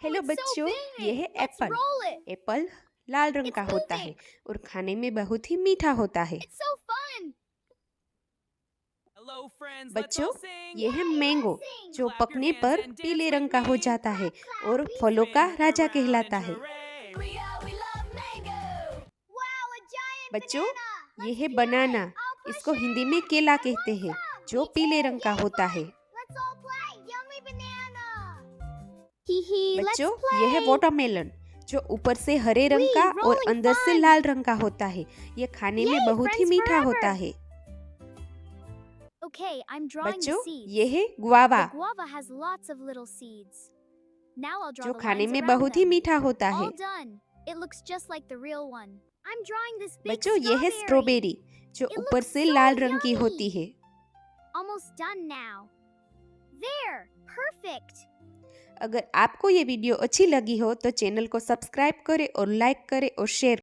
Hello it's so बच्चों, ये है big. Let's apple. roll it. Apple लाल रंग It's का होता moving. है और खाने में बहुत ही मीठा होता है। It's so fun. Hello, friends. Let's बच्चों, all sing. ये है मैंगो जो Clap your पकने hands पर and dance पीले with रंग का हो me. जाता है और फलों का Spin राजा around कहलाता and है। hooray. We love mango. Wow, a giant बच्चों, banana. ये Let's है peel banana, it. I'll push इसको हिंदी में it. केला I कहते want हैं, some. जो Me पीले too. रंग का Yay, होता fun. है। Let's all play. Yummy banana. Hee hee, let's बच्चों, play. ये है वाटरमेलन जो ऊपर से हरे रंग Wee, का और rolling अंदर से fun. लाल रंग का होता है। ये खाने में Yay, बहुत ही friends मीठा forever. होता है। Okay, I'm drawing the बच्चों, seeds. ये है guava The guava has lots of little seeds. Now I'll draw जो the खाने lines में around बहुत ही them. मीठा होता है। All done. It looks just like the real one. I'm drawing this big बच्चों, ये है strawberry. स्ट्रॉबेरी जो It ऊपर looks से so लाल रंग की yummy. होती है। Almost done now. There, perfect. अगर आपको ये वीडियो अच्छी लगी हो तो चैनल को सब्सक्राइब करें और लाइक करें और शेयर